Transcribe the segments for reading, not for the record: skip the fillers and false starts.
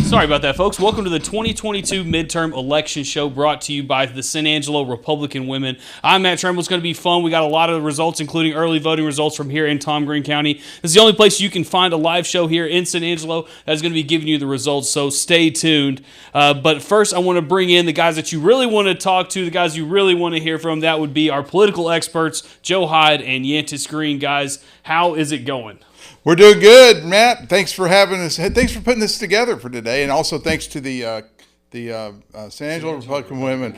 Sorry about that, folks. Welcome to the 2022 midterm election show brought to you by the San Angelo Republican Women. I'm Matt Tremble. It's going to be fun. We got a lot of results, including early voting results from here in Tom Green County. This is the only place you can find a live show here in San Angelo that's going to be giving you the results, so stay tuned. But first, I want to bring in the guys that you really want to talk to, the guys you really want to hear from. That would be our political experts, Joe Hyde and Yantis Green. Guys, how is it going? We're doing good, Matt. Thanks for having us. Thanks for putting this together for today, and also thanks to the San Angelo Republican Women.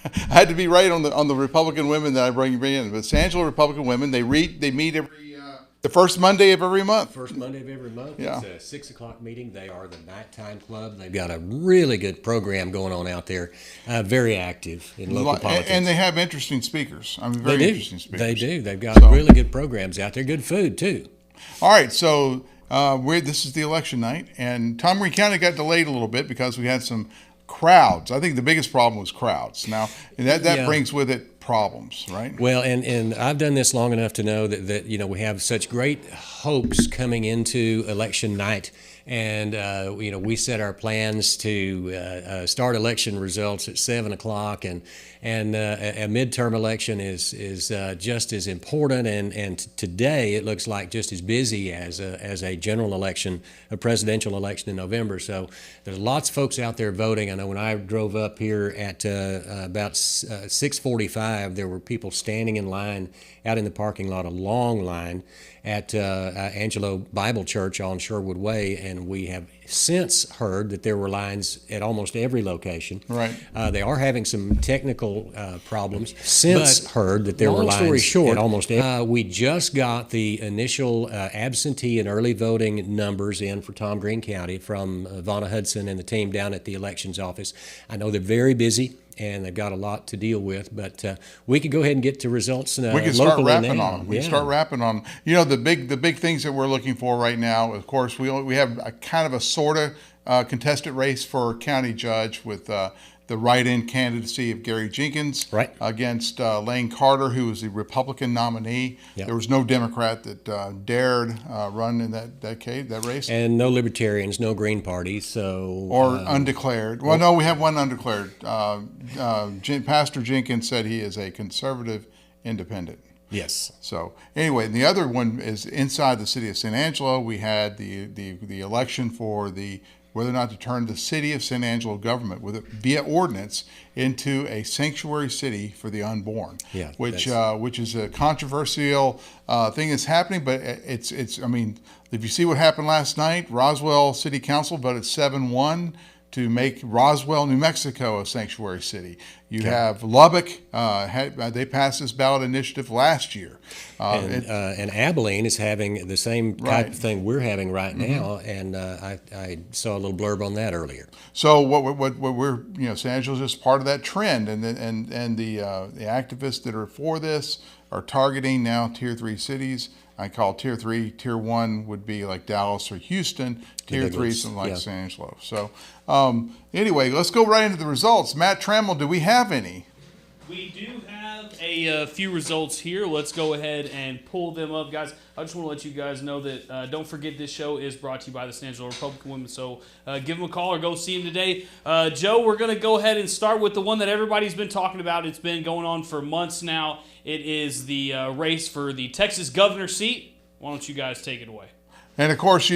I had to be right on the Republican women that I bring in. But San Angelo Republican Women, they meet every the first Monday of every month. First Monday of every month. Yeah. It's a 6 o'clock meeting. They are the nighttime club. They've got a really good program going on out there. Very active in local politics. And they have interesting speakers. I mean, very interesting speakers. They do. They've got really good programs out there. Good food too. All right, so this is the election night, and Tom Green County got delayed a little bit because we had some crowds. I think the biggest problem was crowds. Now, that brings with it problems, right? Well, and I've done this long enough to know that we have such great hopes coming into election night. And we set our plans to start election results at 7 o'clock, and a midterm election is just as important. And today it looks like just as busy as a general election, a presidential election in November. So there's lots of folks out there voting. I know when I drove up here at about 6:45, there were people standing in line out in the parking lot, a long line at Angelo Bible Church on Sherwood Way, and we have since heard that there were lines at almost every location. Right. They are having some technical problems. Heard that there were lines. Long story short, at almost every. We just got the initial absentee and early voting numbers in for Tom Green County from Vonna Hudson and the team down at the elections office. I know they're very busy and they've got a lot to deal with, but we could go ahead and get to results we can start wrapping now. on them. We can start wrapping on them. You know, the big things that we're looking for right now, of course, we have a kind of a sort of contested race for county judge with the write-in candidacy of Gary Jenkins against Lane Carter, who was the Republican nominee. Yep. There was no Democrat that dared run in that race. And no Libertarians, no Green Party, or undeclared. Well, no, we have one undeclared. Pastor Jenkins said he is a conservative independent. Yes. So anyway, the other one is inside the city of San Angelo. We had the election for whether or not to turn the city of San Angelo government via ordinance into a sanctuary city for the unborn, which is a controversial thing that's happening. But it's I mean, if you see what happened last night, Roswell City Council voted 7-1 to make Roswell, New Mexico, a sanctuary city. You have Lubbock; they passed this ballot initiative last year, and Abilene is having the same type of thing we're having right now. And I saw a little blurb on that earlier. So what we're San Angelo is just part of that trend, and the activists that are for this are targeting now Tier 3 cities. I call Tier 3, Tier 1 would be like Dallas or Houston. Tier 3 is something like San Angelo. So anyway, let's go right into the results. Matt Trammell, do we have any? We do have a few results here. Let's go ahead and pull them up, guys. I just want to let you guys know that don't forget this show is brought to you by the San Angelo Republican Women. So give them a call or go see them today. Joe, we're going to go ahead and start with the one that everybody's been talking about. It's been going on for months now. It is the race for the Texas governor seat. Why don't you guys take it away? And of course,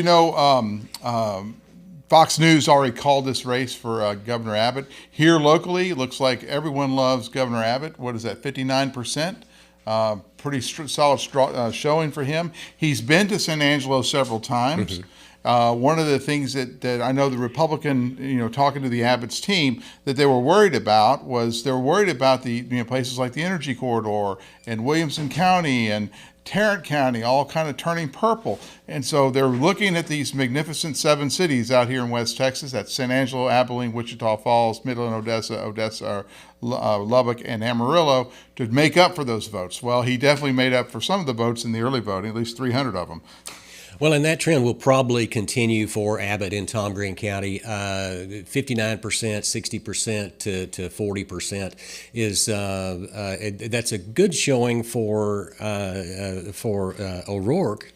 Fox News already called this race for Governor Abbott. Here locally, it looks like everyone loves Governor Abbott. What is that, 59%? Pretty solid showing for him. He's been to San Angelo several times. One of the things that I know the Republican, talking to the Abbott's team, that they were worried about was the places like the Energy Corridor and Williamson County and Tarrant County, all kind of turning purple. And so they're looking at these magnificent 7 cities out here in West Texas. That's San Angelo, Abilene, Wichita Falls, Midland, Odessa, Lubbock, and Amarillo to make up for those votes. Well, he definitely made up for some of the votes in the early voting, at least 300 of them. Well, and that trend will probably continue for Abbott in Tom Green County. 59%, 60% to 40% is that's a good showing for O'Rourke.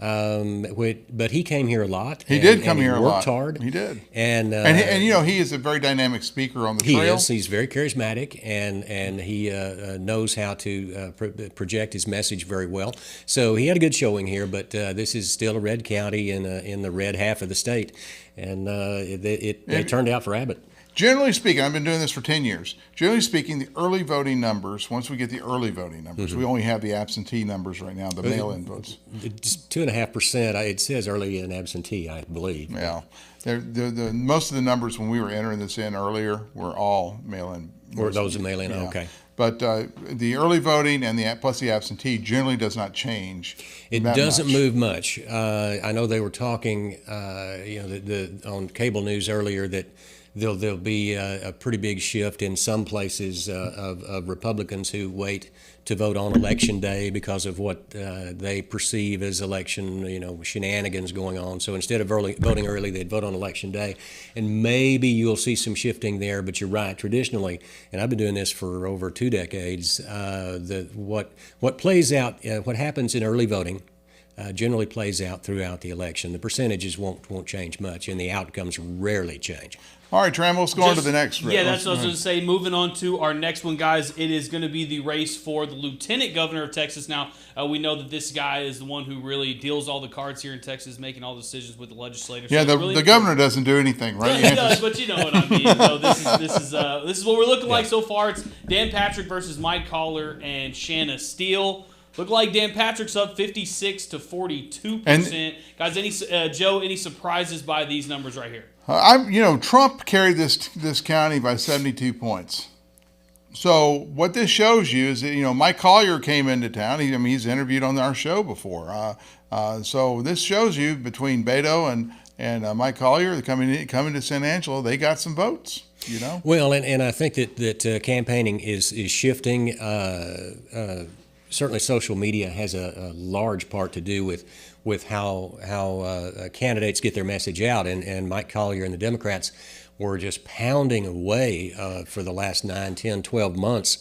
But he came here a lot. He did come and here a lot. Worked hard. He did. And he is a very dynamic speaker on the he trail. is. He's very charismatic, and he knows how to project his message very well. So he had a good showing here, but this is still a red county in the red half of the state, and it turned out for Abbott. Generally speaking, I've been doing this for 10 years. Generally speaking, the early voting numbers, once we get the early voting numbers, we only have the absentee numbers right now, the mail-in votes. Just 2.5%. It says early in absentee, I believe. Yeah. Most of the numbers when we were entering this in earlier were all mail-in. Or those are mail-in, Yeah. okay. But the early voting and plus the absentee generally does not change. It that doesn't much. move much. I know they were talking, on cable news earlier that there'll be a pretty big shift in some places of Republicans who wait to vote on election day because of what they perceive as election, shenanigans going on. So instead of voting early, they'd vote on election day, and maybe you'll see some shifting there. But you're right. Traditionally, and I've been doing this for over 2 decades, what plays out, what happens in early voting. Generally plays out throughout the election. The percentages won't change much, and the outcomes rarely change. All right, Tram, let's go on to the next race. Yeah, that's what I was going to say. Moving on to our next one, guys. It is going to be the race for the lieutenant governor of Texas. Now, we know that this guy is the one who really deals all the cards here in Texas, making all decisions with the legislators. Yeah, So the governor doesn't do anything, right? Yeah, he does, but you know what I mean. So this is what we're looking like so far. It's Dan Patrick versus Mike Collier and Shanna Steele. Look like Dan Patrick's up 56 to 42%. Guys, any surprises by these numbers right here? Trump carried this county by 72 points. So what this shows you is that, Mike Collier came into town. He's interviewed on our show before. So this shows you between Beto and Mike Collier coming to San Angelo, they got some votes. Well, and I think that campaigning is shifting. Certainly, social media has a large part to do with how candidates get their message out. And Mike Collier and the Democrats were just pounding away for the last 9, 10, 12 months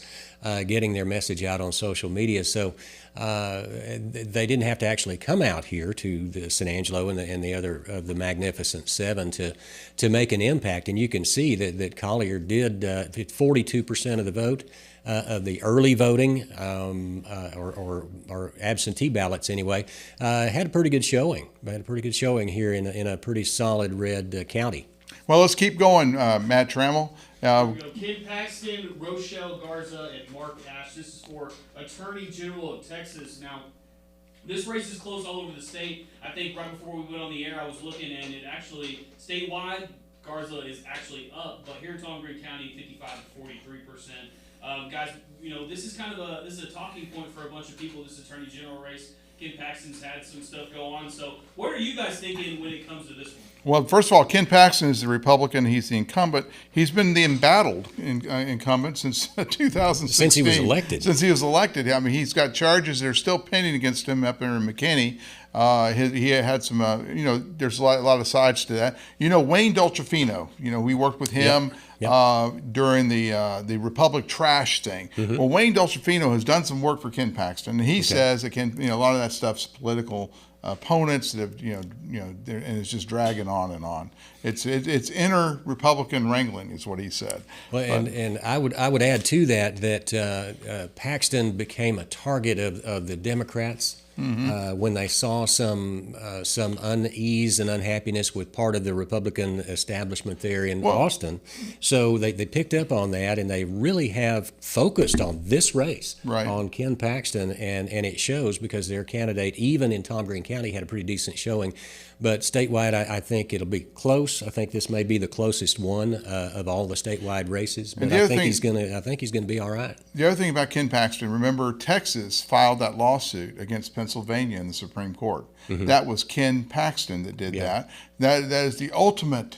getting their message out on social media. So they didn't have to actually come out here to the San Angelo and the other of the Magnificent Seven to make an impact. And you can see that Collier did 42% of the vote. Of the early voting or absentee ballots anyway, had a pretty good showing. Had a pretty good showing here in a pretty solid red county. Well, let's keep going, Matt Trammell. Ken Paxton, Rochelle Garza, and Mark Ash. This is for Attorney General of Texas. Now, this race is close all over the state. I think right before we went on the air, I was looking, and it actually, statewide, Garza is actually up, but here in Tom Green County, 55 to 43%. Guys, this is a talking point for a bunch of people, this Attorney General race. Ken Paxton's had some stuff go on. So what are you guys thinking when it comes to this one? Well, first of all, Ken Paxton is the Republican. He's the incumbent. He's been the embattled incumbent since 2016. Since he was elected. Since he was elected. I mean, he's got charges that are still pending against him up there in McKinney. He had some, there's a lot of sides to that. Wayne Dolcefino, we worked with him during the Republic trash thing. Mm-hmm. Well, Wayne Dolcefino has done some work for Ken Paxton, and he says that a lot of that stuff's political opponents that have, and it's just dragging on and on. It's inner Republican wrangling, is what he said. Well, and I would add to that Paxton became a target of the Democrats. Mm-hmm. When they saw some unease and unhappiness with part of the Republican establishment there in Austin. So they picked up on that, and they really have focused on this race, on Ken Paxton, and it shows because their candidate, even in Tom Green County, had a pretty decent showing. But statewide, I think it'll be close. I think this may be the closest one of all the statewide races. But I think he's gonna be all right. The other thing about Ken Paxton, remember Texas filed that lawsuit against Pennsylvania in the Supreme Court. Mm-hmm. That was Ken Paxton that did that. That is the ultimate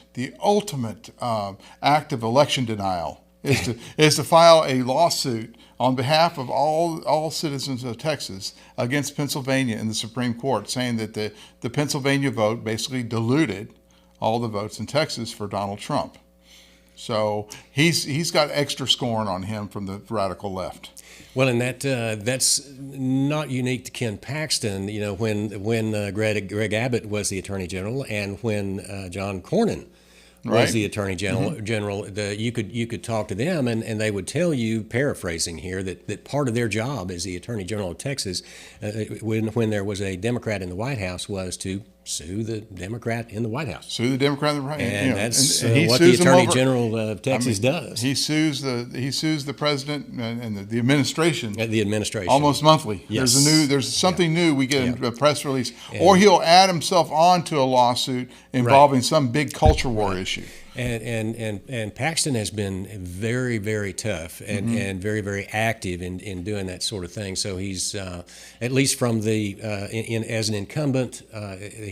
act of election denial is to file a lawsuit on behalf of all citizens of Texas against Pennsylvania in the Supreme Court, saying that the Pennsylvania vote basically diluted all the votes in Texas for Donald Trump. So he's got extra scorn on him from the radical left. Well, and that's not unique to Ken Paxton. You know, when Greg Abbott was the Attorney General, and when John Cornyn was Right. the Attorney General, you could talk to them, and they would tell you, paraphrasing here, that part of their job as the Attorney General of Texas, when there was a Democrat in the White House, was to sue the Democrat in the White House. Sue the Democrat in the White House. And that's he what the sues them Attorney over- General of Texas does. He sues the president and the administration The administration. almost monthly. Yes. There's something new. We get Yeah. a press release, or he'll add himself onto a lawsuit involving some big culture war issue. And Paxton has been very, very tough and very, very active in doing that sort of thing. So he's at least from the as an incumbent,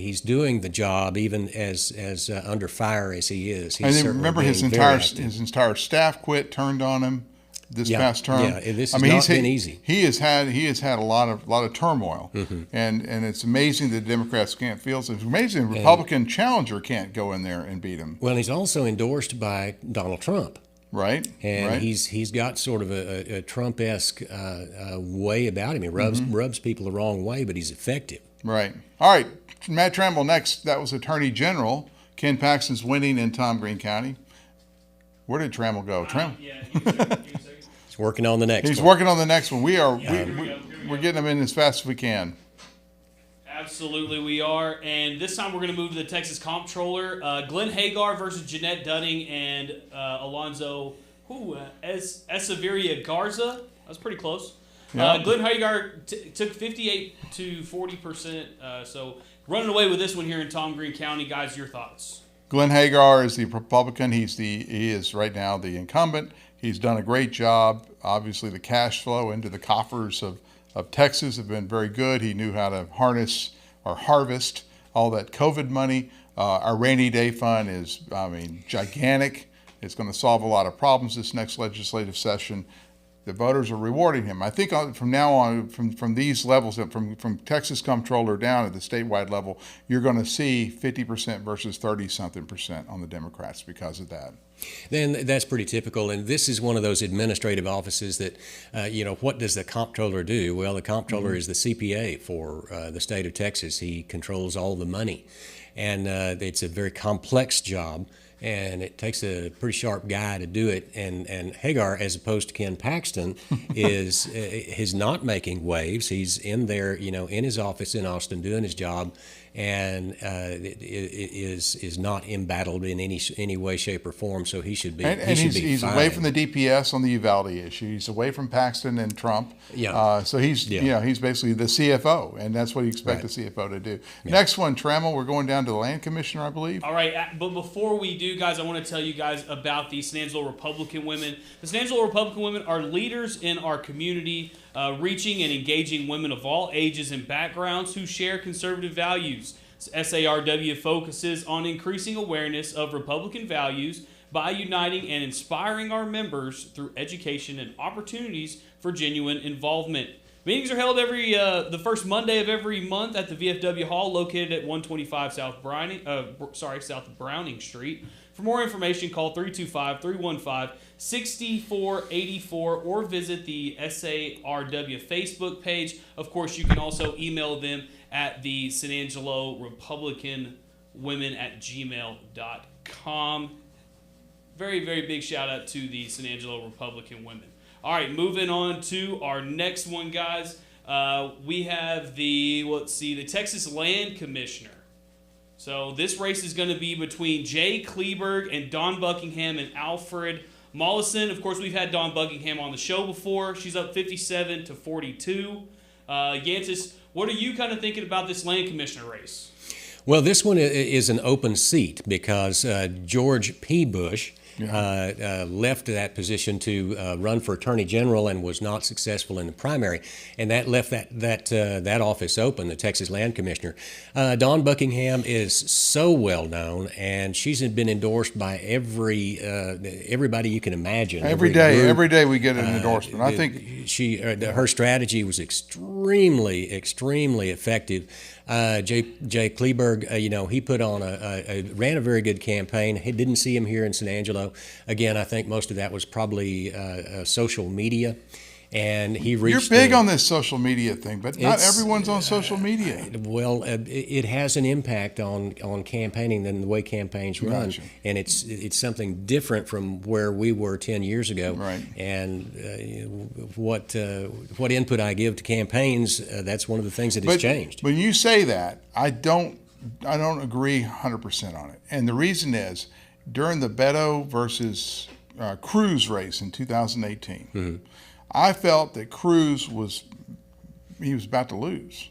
he's doing the job even as under fire as he is. He's And then certainly remember, his being very active. entire staff quit, turned on him this Yeah, past term. yeah, this has not been easy. He has had a lot of turmoil, Mm-hmm. and it's amazing the Democrats can't field. It's amazing the Republican challenger can't go in there and beat him. Well, he's also endorsed by Donald Trump. Right, And right. he's got sort of a Trump-esque way about him. He rubs people the wrong way, but he's effective. Right. All right. Matt Tramble next. That was Attorney General. Ken Paxton's winning in Tom Green County. Where did Tramble go? He's working on the next He's one. working on the next one. We're go. getting him in as fast as we can. Absolutely, we are. And this time we're going to move to the Texas Comptroller. Glenn Hagar versus Jeanette Dunning and Alonzo Echeverria Garza. That's pretty close. Yeah. Glenn Hagar took 58 to 40%. So running away with this one here in Tom Green County. Guys, your thoughts? Glenn Hagar is the Republican. He is right now the incumbent. He's done a great job. Obviously, the cash flow into the coffers of Texas have been very good. He knew how to harness or harvest all that COVID money. Our rainy day fund is, gigantic. It's going to solve a lot of problems this next legislative session. The voters are rewarding him. I think from now on, from these levels, from Texas Comptroller down at the statewide level, you're going to see 50% versus 30-something% on the Democrats because of that. Then that's pretty typical, and this is one of those administrative offices that, what does the comptroller do? Well, the comptroller is the CPA for the state of Texas. He controls all the money, and it's a very complex job, and it takes a pretty sharp guy to do it. And Hagar, as opposed to Ken Paxton, is not making waves. He's in there, in his office in Austin doing his job, and is not embattled in any way, shape, or form. So he should be. And he's away from the DPS on the Uvalde issue. He's away from Paxton and Trump. Yeah. So he's he's basically the CFO, and that's what you expect the CFO to do. Yeah. Next one, Trammell. We're going down to the Land Commissioner, I believe. All right, but before we do, guys, I want to tell you guys about the San Angelo Republican women. The San Angelo Republican women are leaders in our community, reaching and engaging women of all ages and backgrounds who share conservative values. SARW focuses on increasing awareness of Republican values by uniting and inspiring our members through education and opportunities for genuine involvement. Meetings are held the first Monday of every month at the VFW Hall, located at 125 South Browning Street. For more information, call 325-315-6484 or visit the SARW Facebook page. Of course, you can also email them at the San Angelo Republican Women at gmail.com. Very, very big shout out to the San Angelo Republican Women. All right, moving on to our next one, guys. We have the Texas Land Commissioner. So this race is going to be between Jay Kleberg and Dawn Buckingham and Alfred Mollison. Of course, we've had Dawn Buckingham on the show before. She's up 57 to 42. Yantis, what are you kind of thinking about this Land Commissioner race? Well, this one is an open seat because George P. Bush left that position to run for Attorney General and was not successful in the primary, and that left that office open, the Texas Land Commissioner. Dawn Buckingham is so well known, and she's been endorsed by everybody you can imagine. Every day we get an endorsement. I think her strategy was extremely effective. Jay Kleberg, he put on ran a very good campaign. He didn't see him here in San Angelo. Again, I think most of that was probably social media. And he reached. You're big on this social media thing, but not everyone's on social media. Well, it has an impact on campaigning than the way campaigns run, Gotcha. and it's something different from where we were 10 years ago. Right. And what input I give to campaigns, that's one of the things that has changed. When you say that, I don't agree 100% on it, and the reason is during the Beto versus Cruz race in 2018. Mm-hmm. I felt that Cruz was about to lose.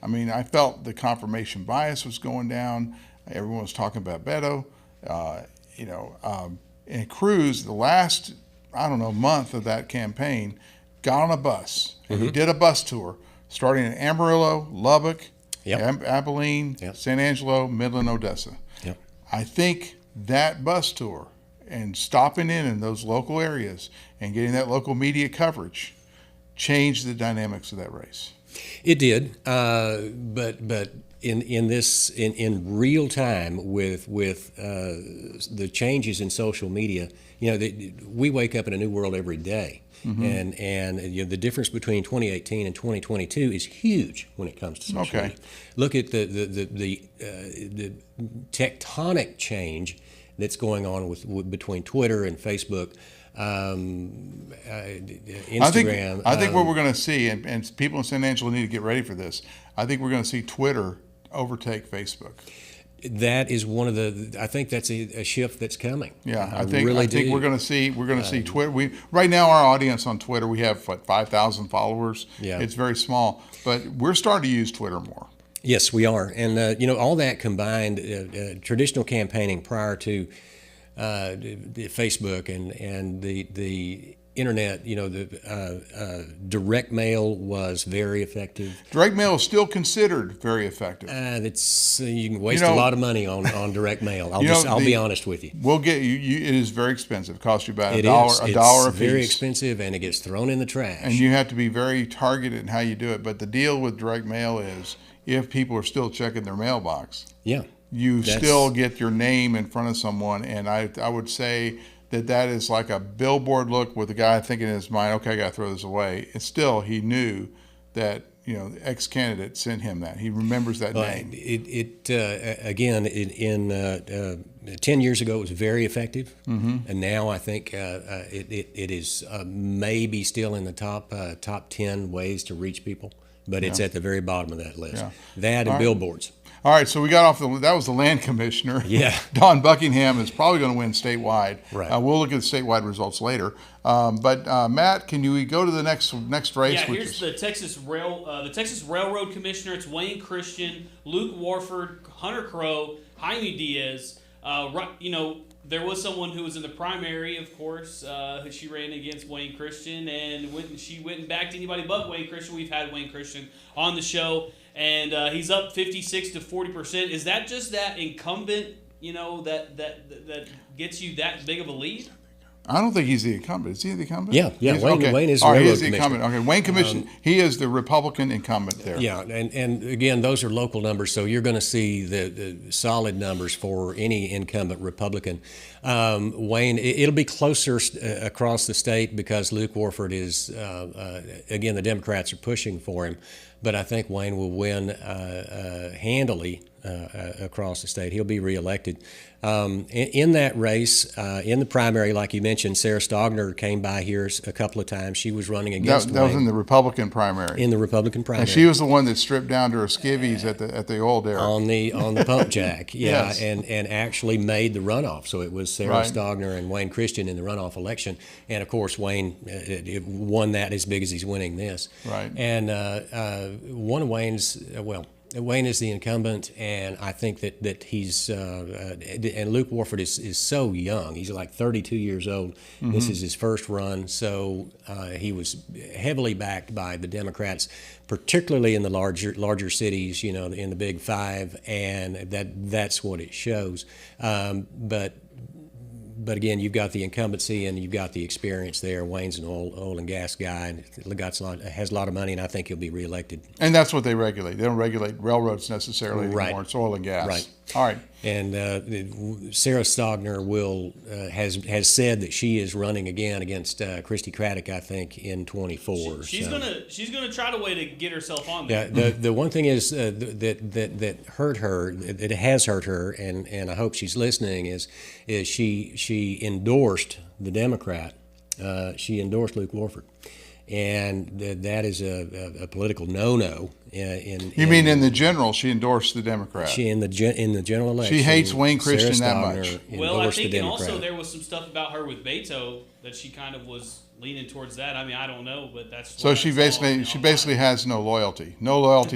I mean, I felt the confirmation bias was going down. Everyone was talking about Beto, and Cruz, the last, month of that campaign, got on a bus. And he did a bus tour, starting in Amarillo, Lubbock, Abilene, San Angelo, Midland, Odessa. Yep. I think that bus tour and stopping in those local areas and getting that local media coverage changed the dynamics of that race. It did, but in real time with the changes in social media, we wake up in a new world every day. Mm-hmm. And the difference between 2018 and 2022 is huge when it comes to social media. Look at the tectonic change that's going on between Twitter and Facebook, Instagram. I think what we're going to see, and people in San Angelo need to get ready for this. I think we're going to see Twitter overtake Facebook. That is one of the. I think that's a shift that's coming. Yeah, I think we're going to see Twitter. Right now our audience on Twitter, we have 5,000 followers. Yeah, it's very small, but we're starting to use Twitter more. Yes, we are, and all that combined, traditional campaigning prior to Facebook and the internet, direct mail was very effective. Direct mail is still considered very effective. You can waste a lot of money on direct mail. I'll be honest with you. We'll get you. It is very expensive. It costs you about $1 a piece. It's very expensive, and it gets thrown in the trash. And you have to be very targeted in how you do it. But the deal with direct mail is, if people are still checking their mailbox, you still get your name in front of someone. And I would say that is like a billboard look with the guy thinking in his mind, okay, I got to throw this away. And still, he knew that the ex-candidate sent him that. He remembers that name. Again, in 10 years ago, it was very effective. Mm-hmm. And now I think it is maybe still in the top 10 ways to reach people. But it's at the very bottom of that list. Yeah. That and billboards. All right, so we got off that was the land commissioner. Yeah. Don Buckingham is probably going to win statewide. Right. We'll look at the statewide results later. But Matt, can we go to the next race? Yeah, here's the Texas Railroad Commissioner. It's Wayne Christian, Luke Warford, Hunter Crow, Jaime Diaz. There was someone who was in the primary, of course. She ran against Wayne Christian, and she went and backed anybody but Wayne Christian. We've had Wayne Christian on the show, and he's up 56 to 40%. Is that just that incumbent, that gets you that big of a lead? I don't think he's the incumbent. Is he the incumbent? Yeah. Wayne is the railroad he is the incumbent. Okay, Wayne Commission. He is the Republican incumbent there. Yeah, and again, those are local numbers, so you're going to see the solid numbers for any incumbent Republican. Wayne, it'll be closer across the state because Luke Warford is, again, the Democrats are pushing for him, but I think Wayne will win handily across the state. He'll be reelected. In that race, in the primary, like you mentioned, Sarah Stogner came by here a couple of times. She was running against That was in the Republican primary. In the Republican primary. And she was the one that stripped down to her skivvies at the oil derrick. On the pump jack, yeah, Yes. and actually made the runoff. So it was Sarah Stogner and Wayne Christian in the runoff election. And, of course, Wayne won that as big as he's winning this. Right. And one of Wayne's, Wayne is the incumbent, and I think that he's and Luke Warford is so young. He's like 32 years old. Mm-hmm. This is his first run, so he was heavily backed by the Democrats, particularly in the larger cities, in the Big Five, and that's what it shows. But but again, you've got the incumbency and you've got the experience there. Wayne's an oil and gas guy and has a lot of money, and I think he'll be reelected. And that's what they regulate. They don't regulate railroads necessarily Right. anymore. It's oil and gas. Right. All right. And Sarah Stogner has said that she is running again against Christy Craddock, I think, in 24. She's gonna try to way to get herself on Yeah, there. the one thing is that hurt her, that has hurt her, and I hope she's listening, is she endorsed the Democrat. She endorsed Luke Warford, and that is a political no-no. You mean in the general, she endorsed the Democrat? She in the general election. She hates Wayne Christian Sarah that Stogner much. Well, I endorsed think, the and Democrat. also there was some stuff about her with Beto that she kind of was leaning towards that. I mean, I don't know, but that's So what she I saw basically online. has no loyalty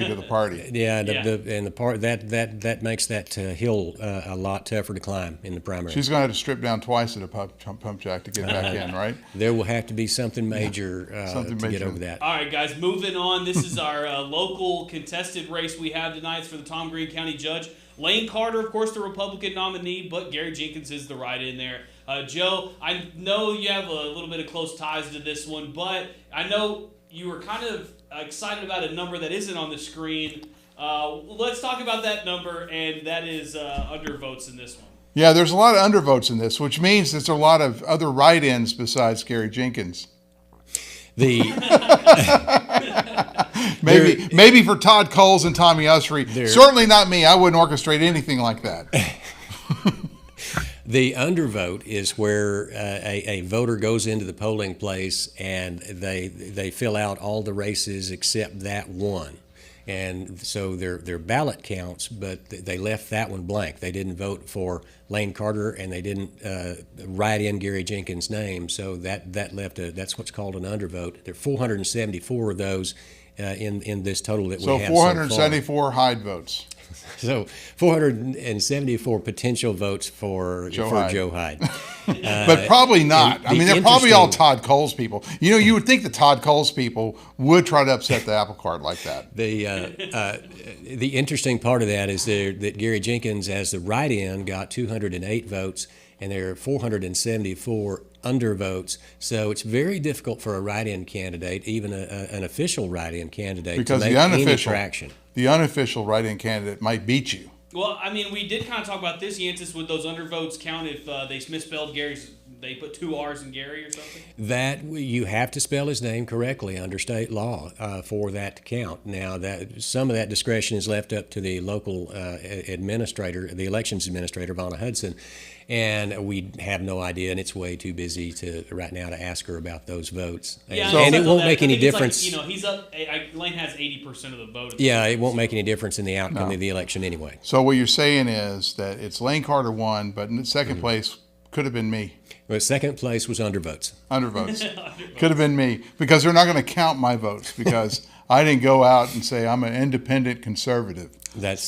to the party. Yeah, Yeah. The part that makes that hill a lot tougher to climb in the primary. She's going to have to strip down twice at a pump jack to get back in, right? There will have to be something major Something to get major. over that. All right, guys, moving on. This is our local contested race we have tonight. It's for the Tom Green County Judge. Lane Carter, of course, the Republican nominee, but Gary Jenkins is the write-in there. Joe, I know you have a little bit of close ties to this one, but I know you were kind of excited about a number that isn't on the screen. Let's talk about that number, and that is undervotes in this one. Yeah, there's a lot of undervotes in this, which means there's a lot of other write-ins besides Gary Jenkins. The Maybe for Todd Coles and Tommy Usry. Certainly not me. I wouldn't orchestrate anything like that. The undervote is where a voter goes into the polling place and they fill out all the races except that one. And so their ballot counts, but they left that one blank. They didn't vote for Lane Carter, and they didn't write in Gary Jenkins' name. So that left that's what's called an undervote. There are 474 of those in this total that we have. So 474 Hyde votes. So 474 potential votes for Joe Hyde. But probably not. I mean, they're probably all Todd Coles people. You know, you would think the Todd Coles people would try to upset the apple cart like that. The interesting part of that is that Gary Jenkins, as the write-in, got 208 votes, and there are 474 undervotes. So it's very difficult for a write-in candidate, even an official write-in candidate, because to make any traction. The unofficial write-in candidate might beat you. Well, I mean, we did kind of talk about this, Yantis, would those undervotes count if they misspelled Gary's, they put 2 R's in Gary or something? That you have to spell his name correctly under state law for that to count. Now, that some of that discretion is left up to the local administrator, the elections administrator, Vonna Hudson, and we have no idea, and it's way too busy right now to ask her about those votes. Yeah, and it won't make any difference. He's up. Lane has 80% of the vote. Yeah, it won't make any difference in the outcome of the election anyway. So what you're saying is that it's Lane Carter won, but in second place could have been me. Well, second place was undervotes. Undervotes. Could have been me, because they're not going to count my votes because I didn't go out and say I'm an independent conservative.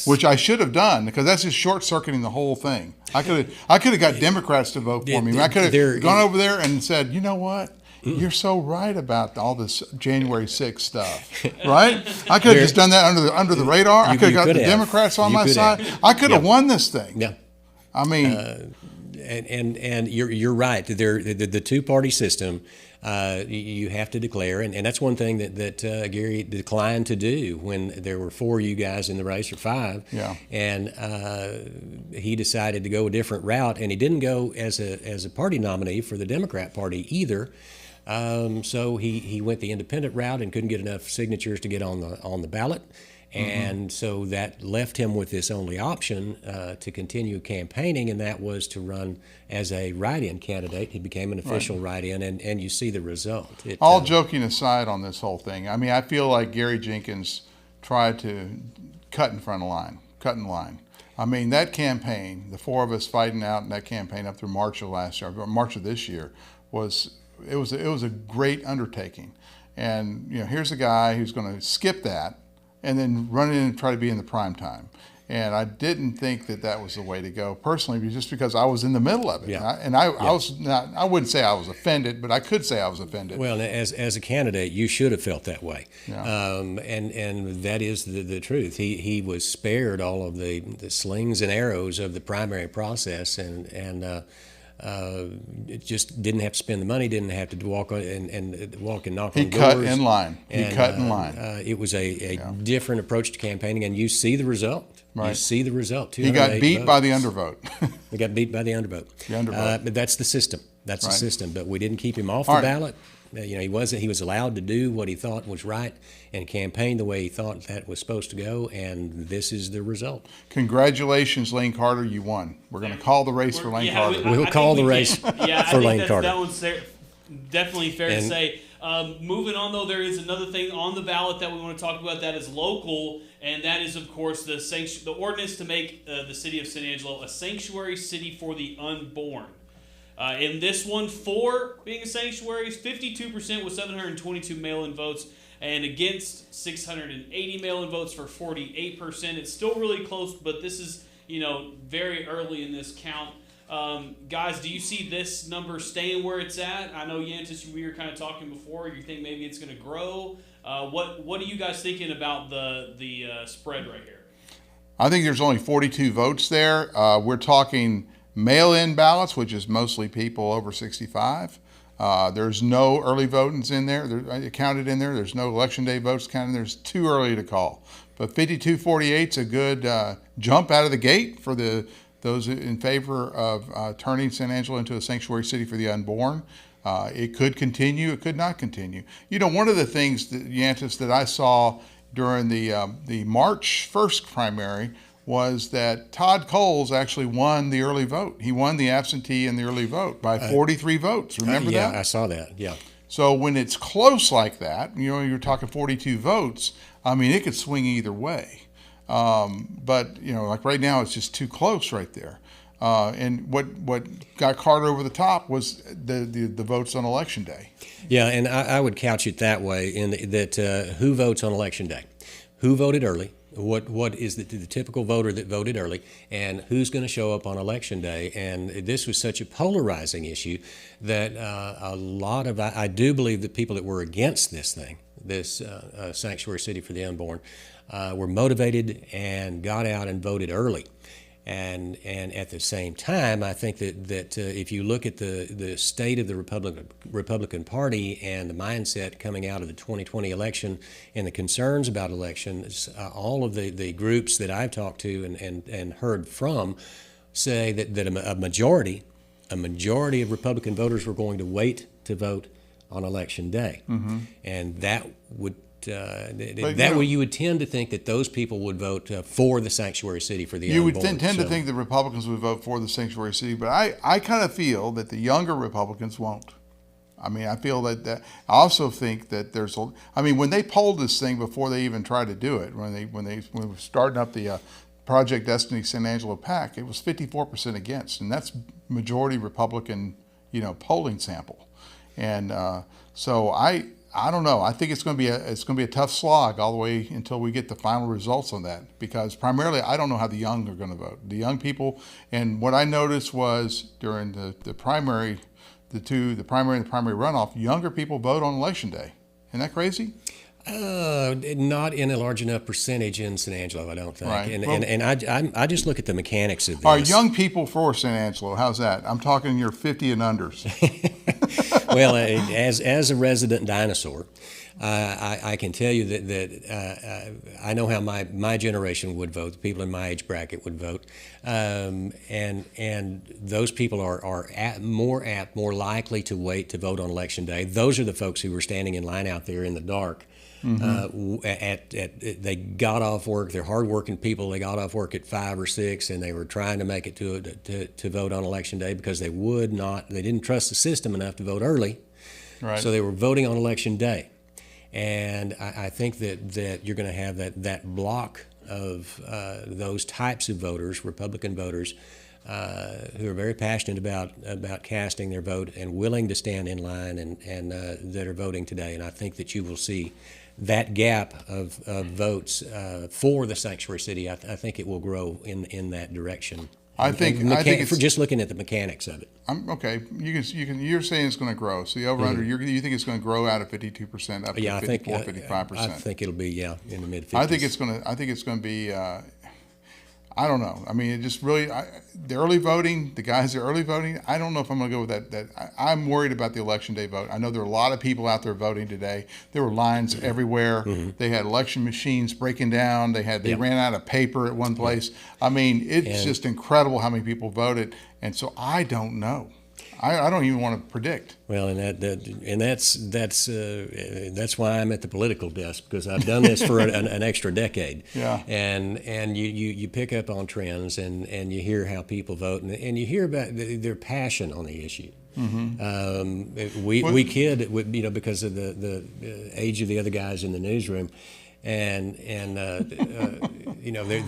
Which I should have done, because that's just short-circuiting the whole thing. I could have got Democrats to vote for me. I could have gone over there and said, you know what? You're so right about all this January 6th stuff, right? I could have just done that under the radar. I could have got the Democrats on my side. I could have won this thing. Yeah. I mean, and you're right. The two-party system. You have to declare, and that's one thing that Gary declined to do when there were 4 you guys in the race, or 5. Yeah. And he decided to go a different route, and he didn't go as a party nominee for the Democrat Party either. So he went the independent route and couldn't get enough signatures to get on the ballot. And so that left him with this only option to continue campaigning, and that was to run as a write-in candidate. He became an official write-in, and you see the result. All joking aside on this whole thing, I mean, I feel like Gary Jenkins tried to cut in line. I mean, that campaign, the 4 of us fighting out in that campaign up through March of this year, was a great undertaking. And here's a guy who's going to skip that and then run in and try to be in the prime time. And I didn't think that was the way to go personally, just because I was in the middle of it. Yeah. I was not. I wouldn't say I was offended, but I could say I was offended. Well, as a candidate, you should have felt that way. Yeah. And that is the truth. He was spared all of the slings and arrows of the primary process, and just didn't have to spend the money, didn't have to walk on and walk and knock He on doors. cut in line. He And, cut in line. It was a different approach to campaigning, and you see the result. You Right. see the result. He got 208 beat by the votes. undervote. We got beat by the undervote. The undervote. But that's the system. That's the Right. system. But we didn't keep him off All the right. ballot. He wasn't. He was allowed to do what he thought was right and campaign the way he thought that was supposed to go. And this is the result. Congratulations, Lane Carter. You won. We're going to call the race for Lane Yeah, Carter. We'll I call think the we race can. Yeah, I for think Lane that's, Carter. that one's definitely fair to And- say. Moving on, though, there is another thing on the ballot that we want to talk about that is local, and that is, of course, the ordinance to make the city of San Angelo a sanctuary city for the unborn. In this one, for being a sanctuary is 52% with 722 mail-in votes, and against 680 mail-in votes for 48%. It's still really close, but this is very early in this count. Guys, do you see this number staying where it's at? I know, Yantis, we were kind of talking before. You think maybe it's going to grow? What are you guys thinking about the spread right here? I think there's only 42 votes there. We're talking mail-in ballots, which is mostly people over 65. There's no early votings in there. Counted in there. There's no election day votes counted. There's too early to call. But 52-48 is a good jump out of the gate for those in favor of turning San Angelo into a sanctuary city for the unborn. It could continue. It could not continue. One of the things, Yantis, that I saw during the March 1st primary was that Todd Coles actually won the early vote. He won the absentee and the early vote by 43 votes. Remember that? Yeah, I saw that. Yeah. So when it's close like that, you're talking 42 votes. I mean, it could swing either way. But like right now, it's just too close right there. And what got Carter over the top was the votes on Election Day. Yeah, and I would couch it that way in that who votes on Election Day? Who voted early? What is the typical voter that voted early, and who's going to show up on Election Day? And this was such a polarizing issue that a lot of I do believe that people that were against this thing, this sanctuary city for the unborn, were motivated and got out and voted early. And at the same time, I think that if you look at the state of the Republican Party and the mindset coming out of the 2020 election and the concerns about elections, all of the groups that I've talked to and heard from say that a majority of Republican voters were going to wait to vote on Election Day, and that would. Way you would tend to think that those people would vote for the sanctuary city for the unborn. You would tend to think the Republicans would vote for the sanctuary city, but I kind of feel that the younger Republicans won't. I mean, I feel that I also think that when they polled this thing before they even tried to do it, when they were starting up the Project Destiny San Angelo PAC, it was 54% against, and that's majority Republican, polling sample, and so I don't know. I think it's going to be a tough slog all the way until we get the final results on that, because primarily I don't know how the young are going to vote. The young people, and what I noticed was during the primary, the primary and the primary runoff, younger people vote on Election Day. Isn't that crazy? Not in a large enough percentage in San Angelo, I don't think. Right. And I just look at the mechanics of this. Are young people for San Angelo? How's that? I'm talking your 50 and unders. Well, as a resident dinosaur, I can tell you that I know how my generation would vote. The people in my age bracket would vote, and those people are more likely to wait to vote on Election Day. Those are the folks who were standing in line out there in the dark. They got off work. They're hardworking people. They got off work at 5 or 6, and they were trying to make it to vote on Election Day because they didn't trust the system enough to vote early. Right. So they were voting on Election Day, and I think that you're going to have that block of those types of voters, Republican voters, who are very passionate about casting their vote and willing to stand in line and that are voting today. And I think that you will see that gap of votes for the sanctuary city. I think it will grow in that direction. I think it's, for just looking at the mechanics of it. Okay. You're saying it's going to grow. So the over under, you think it's going to grow out of 52% up to 54, 55%. I think it'll be in the mid 50s. I think it's going to be. I don't know. I mean, it just really, the early voting, the guys that are early voting, I don't know if I'm going to go with that. I'm worried about the election day vote. I know there are a lot of people out there voting today. There were lines everywhere. They had election machines breaking down. They ran out of paper at one place. I mean, it's just incredible how many people voted. And so I don't know. I don't even want to predict. Well, and that's why I'm at the political desk, because I've done this for an extra decade. Yeah. And you pick up on trends, and you hear how people vote, and you hear about their passion on the issue. We kid, because of the age of the other guys in the newsroom. And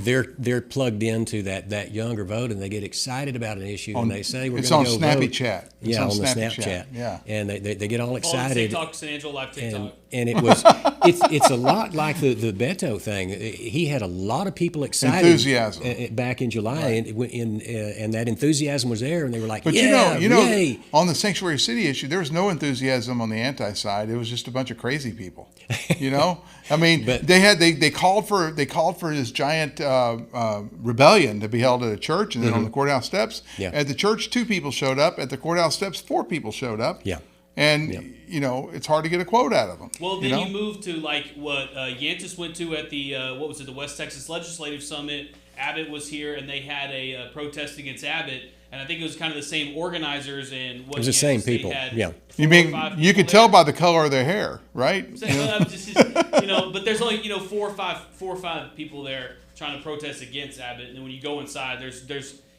they're plugged into that younger vote, and they get excited about an issue, and they say we're going to go vote. It's on Snappy Chat. Yeah, on the Snapchat. Yeah, and they get all excited. TikTok, San Angelo Live TikTok. And it's a lot like the Beto thing. He had a lot of people excited. Enthusiasm. Back in July, right. and that enthusiasm was there, and they were like, but yeah, yay. On the Sanctuary City issue, there was no enthusiasm on the anti-side. It was just a bunch of crazy people. I mean, they called for this giant rebellion to be held at a church, and then on the courthouse steps. Yeah. At the church, 2 people showed up. At the courthouse steps, 4 people showed up. Yeah. And it's hard to get a quote out of them. Well, then you move to like what Yantis went to at the the West Texas Legislative Summit. Abbott was here, and they had a protest against Abbott. And I think it was kind of the same organizers and what it was the same people. Yeah. You mean you could tell by the color of their hair, right? But there's only 4 or 5 people there trying to protest against Abbott, and then when you go inside, there's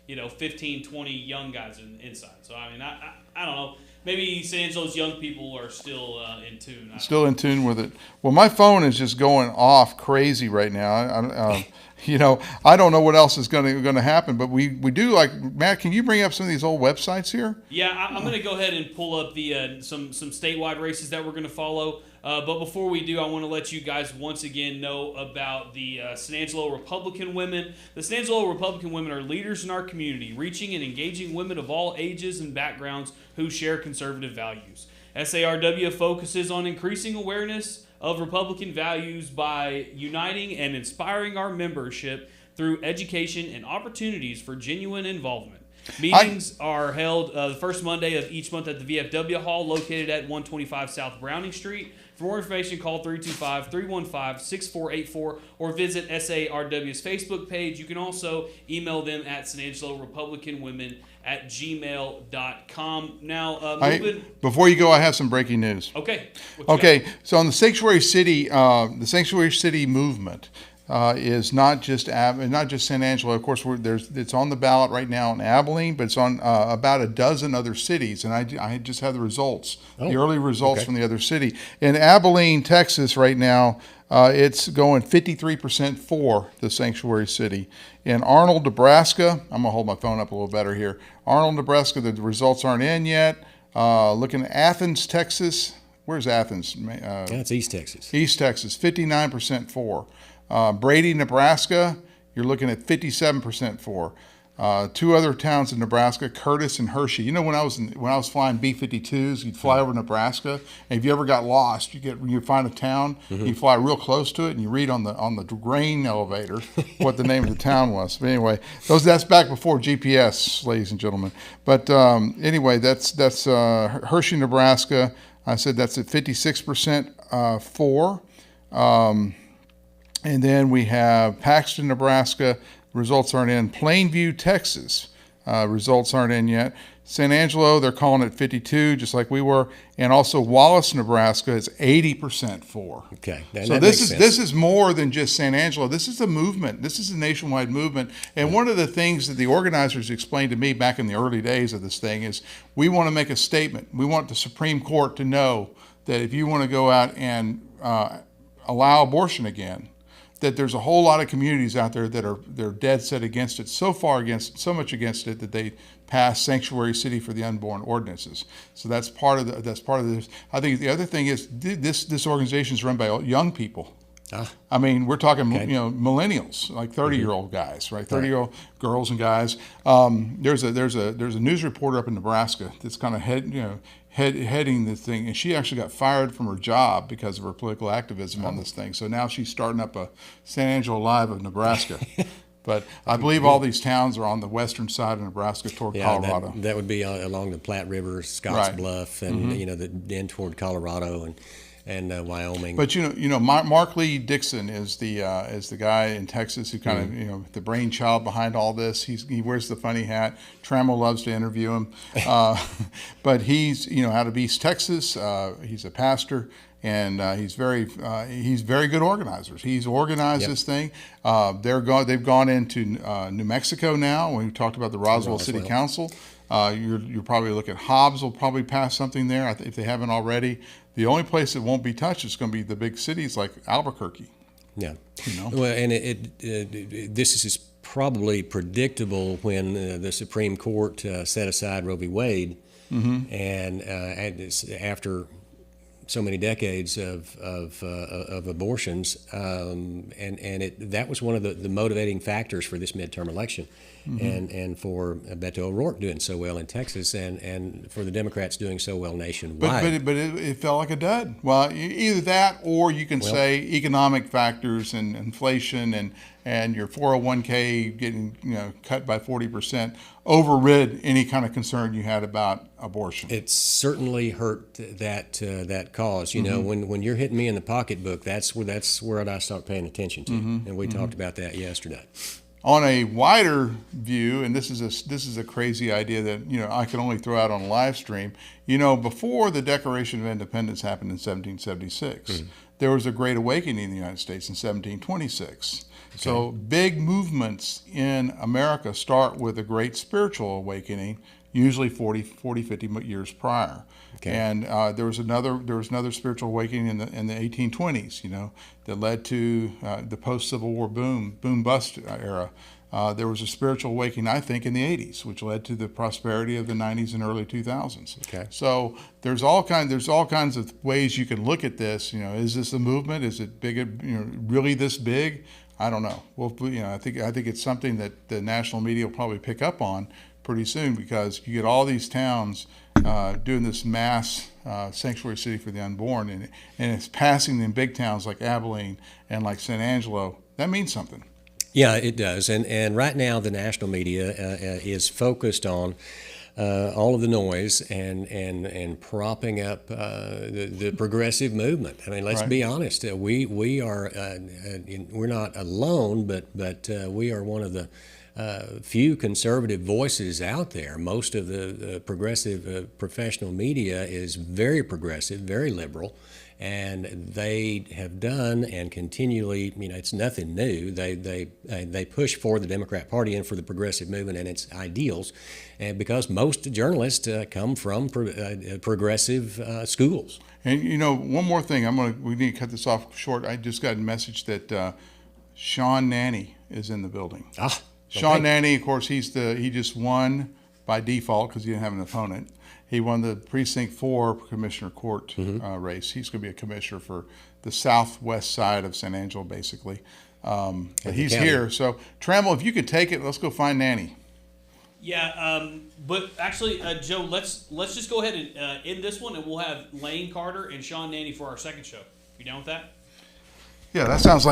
15, 20 young guys inside. So I mean, I don't know. Maybe San Angelo's young people are still in tune. Still in tune with it. Well, my phone is just going off crazy right now. I don't know what else is going to happen, but we do Matt. Can you bring up some of these old websites here? Yeah, I'm going to go ahead and pull up the some statewide races that we're going to follow. But before we do, I want to let you guys once again know about the San Angelo Republican Women. The San Angelo Republican Women are leaders in our community, reaching and engaging women of all ages and backgrounds who share conservative values. SARW focuses on increasing awareness of Republican values by uniting and inspiring our membership through education and opportunities for genuine involvement. Meetings are held the first Monday of each month at the VFW Hall located at 125 South Browning Street. For more information, call 325-315-6484 or visit SARW's Facebook page. You can also email them at sanangelorepublicanwomen@gmail.com. Now, before you go, I have some breaking news. Okay. Okay. So on the Sanctuary City movement is not just San Angelo. Of course, it's on the ballot right now in Abilene, but it's on about a dozen other cities, and I just have the results, the early results from the other city. In Abilene, Texas, right now, it's going 53% for the Sanctuary City. In Arnold, Nebraska, I'm gonna hold my phone up a little better here. Arnold, Nebraska, the results aren't in yet. Looking at Athens, Texas. Where's Athens? That's East Texas. East Texas, 59% for. Brady, Nebraska, you're looking at 57% for. 2 other towns in Nebraska, Curtis and Hershey. When I was flying B-52s, you'd fly over Nebraska, and if you ever got lost, you find a town, you fly real close to it, and you read on the grain elevator what the name of the town was. But anyway, that's back before GPS, ladies and gentlemen. But anyway, that's Hershey, Nebraska. I said that's at 56% for. And then we have Paxton, Nebraska. Results aren't in. Plainview, Texas. Results aren't in yet. San Angelo, they're calling it 52, just like we were. And also Wallace, Nebraska is 80% for. Okay. So this is more than just San Angelo. This is a movement. This is a nationwide movement. And one of the things that the organizers explained to me back in the early days of this thing is we want to make a statement. We want the Supreme Court to know that if you want to go out and allow abortion again, that there's a whole lot of communities out there that they're dead set against it, so much against it that they passed Sanctuary City for the Unborn ordinances. So that's part of this. I think the other thing is this organization is run by young people. I mean, we're talking millennials, like 30-year-old guys, right? 30-year-old girls and guys. There's a news reporter up in Nebraska that's kind of heading this thing, and she actually got fired from her job because of her political activism on this thing. So now she's starting up a San Angelo Live of Nebraska. But I believe all these towns are on the western side of Nebraska toward Colorado. That would be along the Platte River, Scotts Right. Bluff, and the end toward Colorado and Wyoming. But Mark Lee Dixon is the guy in Texas who kind of the brainchild behind all this. He wears the funny hat. Trammell loves to interview him, but he's out of East Texas. He's a pastor. And he's very good organizer. He's organized this thing. They've gone into New Mexico now. We talked about the Roswell City Council. You're probably looking at Hobbs will probably pass something there if they haven't already. The only place that won't be touched is going to be the big cities like Albuquerque. Yeah. Well, and this is probably predictable when the Supreme Court set aside Roe v. Wade, and after so many decades of abortions, that was one of the motivating factors for this midterm election, and for Beto O'Rourke doing so well in Texas, and for the Democrats doing so well nationwide. But it felt like a dud. Well, either that, or you can say economic factors and inflation and your 401k getting cut by 40% overrid any kind of concern you had about abortion. It certainly hurt that cause. When you're hitting me in the pocketbook, that's where I start paying attention to, and we talked about that yesterday. On a wider view, and this is a crazy idea that I can only throw out on a live stream. Before the Declaration of Independence happened in 1776, there was a Great Awakening in the United States in 1726. So big movements in America start with a great spiritual awakening, usually 40, 50 years prior. Okay. And there was another spiritual awakening in the 1820s, that led to the post-Civil War boom bust era. There was a spiritual awakening, I think, in the 80s, which led to the prosperity of the 90s and early 2000s. Okay. So there's all kinds of ways you can look at this. Is this a movement? Is it big? Really this big? I don't know. Well, I think it's something that the national media will probably pick up on pretty soon, because you get all these towns doing this mass sanctuary city for the unborn, and it's passing in big towns like Abilene and like San Angelo. That means something. Yeah, it does. And right now the national media is focused on all of the noise and propping up the progressive movement. I mean, let's be honest. We are we're not alone, but we are one of the few conservative voices out there. Most of the progressive professional media is very progressive, very liberal. And they have done and continually, it's nothing new. They push for the Democrat Party and for the progressive movement and its ideals, and because most journalists come from progressive schools. And one more thing, we need to cut this off short. I just got a message that Sean Nanny is in the building. Sean Nanny, of course, he just won by default because he didn't have an opponent. He won the Precinct 4 Commissioner Court race. He's going to be a commissioner for the southwest side of San Angelo, basically. But he's here. So, Trammell, if you could take it, let's go find Nanny. Yeah, but actually, Joe, let's just go ahead and end this one, and we'll have Lane Carter and Sean Nanny for our second show. You down with that? Yeah, that sounds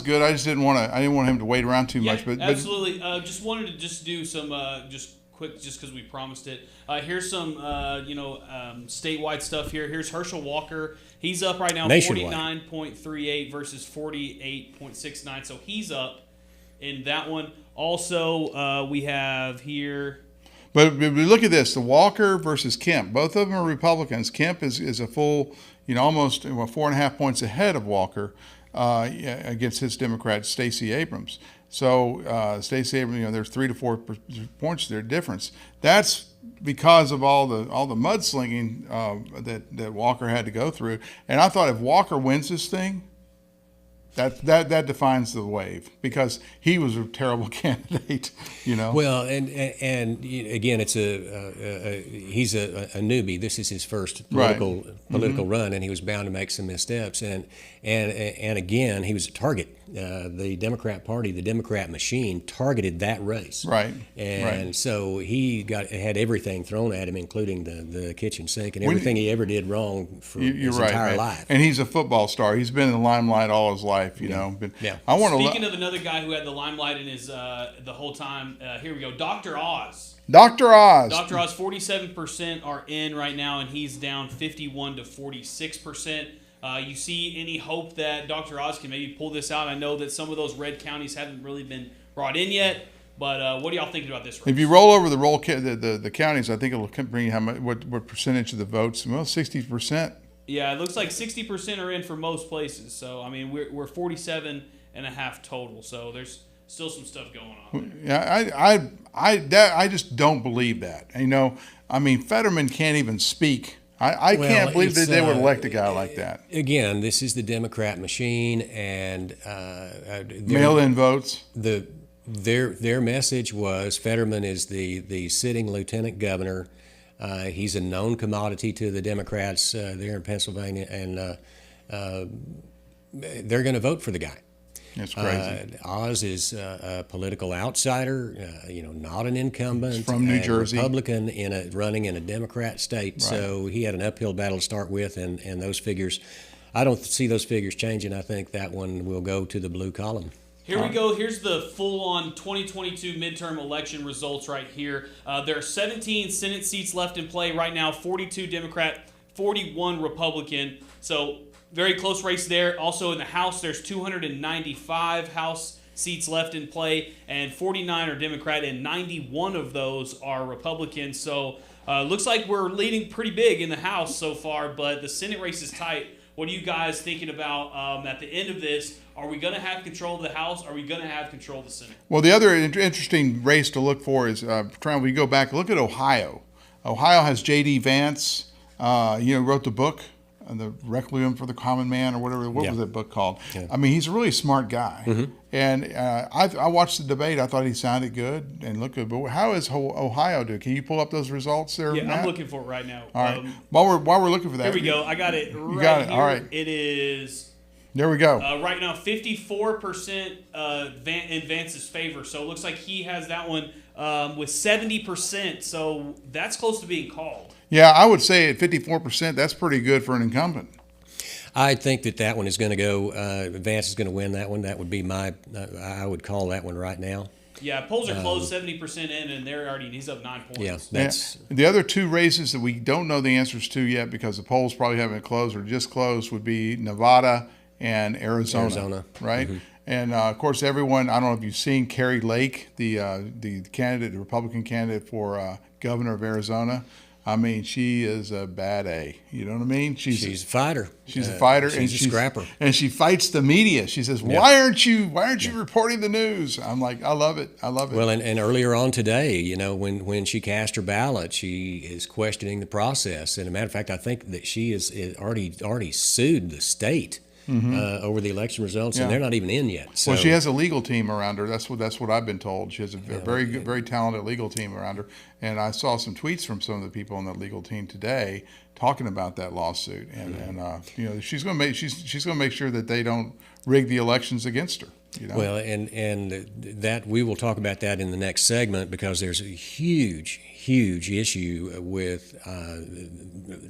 good. I just didn't want him to wait around too much. But absolutely. Just wanted to just do some quick, just because we promised it. Here's some statewide stuff here. Here's Herschel Walker. He's up right now, 49.38 versus 48.69. So he's up in that one. Also, we have here. But we look at this: the Walker versus Kemp. Both of them are Republicans. Kemp is a full, almost 4.5 points ahead of Walker against his Democrat Stacey Abrams. So Stacey Abrams, there's 3 to 4 points there difference. That's because of all the mudslinging that Walker had to go through. And I thought if Walker wins this thing, that defines the wave, because he was a terrible candidate, Well, and again, it's he's a newbie. This is his first political run, and he was bound to make some missteps. And again, he was a target. The Democrat Party, the Democrat machine, targeted that race. Right. And so he had everything thrown at him, including the kitchen sink and everything he ever did wrong for his entire life. And he's a football star. He's been in the limelight all his life. life, you know. But Yeah. I want Speaking to. of another guy who had the limelight in his the whole time, here we go. Dr. Oz. Dr. Oz. Dr. Oz, 47% are in right now, and he's down 51 to 46%. You see any hope that Dr. Oz can maybe pull this out? I know that some of those red counties haven't really been brought in yet, but what are y'all thinking about this race? If you roll over the counties, I think it'll bring how much, what percentage of the votes? Well, 60%. Yeah, it looks like 60% are in for most places. So, I mean, we're 47 and a half total. So there's still some stuff going on there. Yeah, I just don't believe that. You know, I mean, Fetterman can't even speak. I can't believe that they would elect a guy like that. Again, this is the Democrat machine, and Mail-in votes. Their message was Fetterman is the sitting lieutenant governor. He's a known commodity to the Democrats there in Pennsylvania, and they're going to vote for the guy. That's crazy. Oz is a political outsider, not an incumbent. He's from New Jersey. Republican running in a Democrat state. Right. So he had an uphill battle to start with, and those figures, I don't see those figures changing. I think that one will go to the blue column. Here we go. Here's the full-on 2022 midterm election results right here. There are 17 Senate seats left in play right now, 42 Democrat, 41 Republican. So very close race there. Also in the House, there's 295 House seats left in play, and 49 are Democrat, and 91 of those are Republican. So looks like we're leading pretty big in the House so far, but the Senate race is tight. What are you guys thinking about at the end of this? Are we going to have control of the House? Are we going to have control of the Senate? Well, the other interesting race to look for is, we go back, look at Ohio. Ohio has J.D. Vance, wrote the book, The Requiem for the Common Man, or whatever. What was that book called? Yeah. I mean, he's a really smart guy. Mm-hmm. And I watched the debate. I thought he sounded good and looked good. But how is Ohio doing? Can you pull up those results there, Yeah, Matt? I'm looking for it right now. All right. While we're looking for that. Here we go. I got it right you got it. here. All right. It is... There we go. Right now, 54% in Vance's favor. So it looks like he has that one with 70%. So that's close to being called. Yeah, I would say at 54%, that's pretty good for an incumbent. I think that one is going to go. Vance is going to win that one. That would be I would call that one right now. Yeah, polls are closed 70% in, and he's up 9 points. Yeah, the other two races that we don't know the answers to yet because the polls probably haven't closed or just closed would be Nevada and Arizona. Right? Mm-hmm. And of course, everyone. I don't know if you've seen Carrie Lake, the candidate, the Republican candidate for governor of Arizona. I mean, she is a bad A. You know what I mean? She's a fighter. She's a fighter, she's a scrapper, and she fights the media. She says, "Why aren't you reporting the news?" I'm like, I love it. Well, and earlier on today, when she cast her ballot, she is questioning the process. And as a matter of fact, I think that she is already sued the state. Mm-hmm. Over the election results, and they're not even in yet. So. Well, she has a legal team around her. That's what I've been told. She has a very talented legal team around her. And I saw some tweets from some of the people on that legal team today talking about that lawsuit. And she's going to make sure that they don't rig the elections against her. Well, and that we will talk about that in the next segment because there's a huge issue with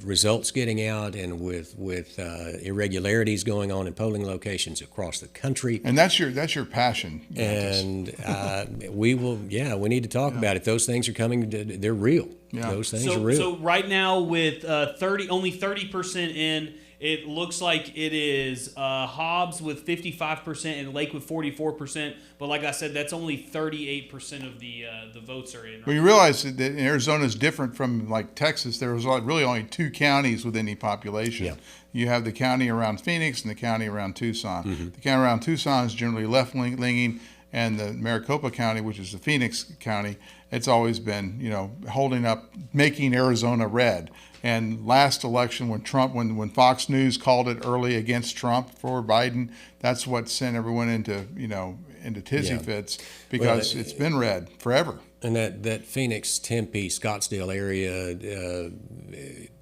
results getting out and with irregularities going on in polling locations across the country. And that's your passion. And we need to talk about it. Those things are coming. They're real. Yeah. Those things are real. So right now with only 30% in. It looks like it is Hobbs with 55% and Lake with 44%. But like I said, that's only 38% of the votes are in. Right? Well, you realize that Arizona is different from like Texas. There was really only 2 counties with any population. Yeah. You have the county around Phoenix and the county around Tucson. Mm-hmm. The county around Tucson is generally left-leaning, and the Maricopa County, which is the Phoenix County, it's always been, holding up, making Arizona red. And last election, when Fox News called it early against Trump for Biden, that's what sent everyone into tizzy fits because it's been red forever. And that Phoenix, Tempe, Scottsdale area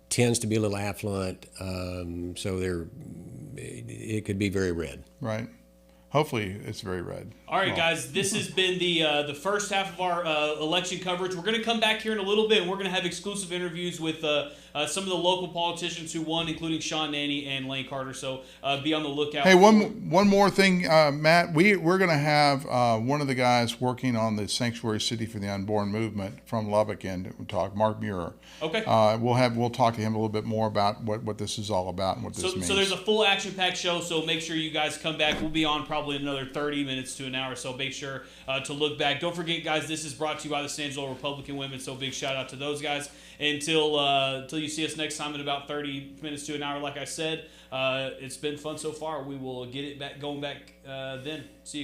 tends to be a little affluent, so it could be very red. Right. hopefully it's very red. All right, Well, guys, this has been the first half of our election coverage. We're going to come back here in a little bit, and we're going to have exclusive interviews with some of the local politicians who won, including Sean Nanny and Lane Carter. So be on the lookout. Hey, one more thing, Matt. We're going to have one of the guys working on the Sanctuary City for the Unborn movement from Lubbock in to talk, Mark Muir. Okay. We'll talk to him a little bit more about what this is all about and what this means. So there's a full action-packed show. So make sure you guys come back. We'll be on probably another 30 minutes to an hour. So make sure to look back. Don't forget, guys, this is brought to you by the San Angelo Republican Women. So big shout out to those guys. Until you see us next time in about 30 minutes to an hour, like I said, it's been fun so far. We will get it back going back then. See you guys.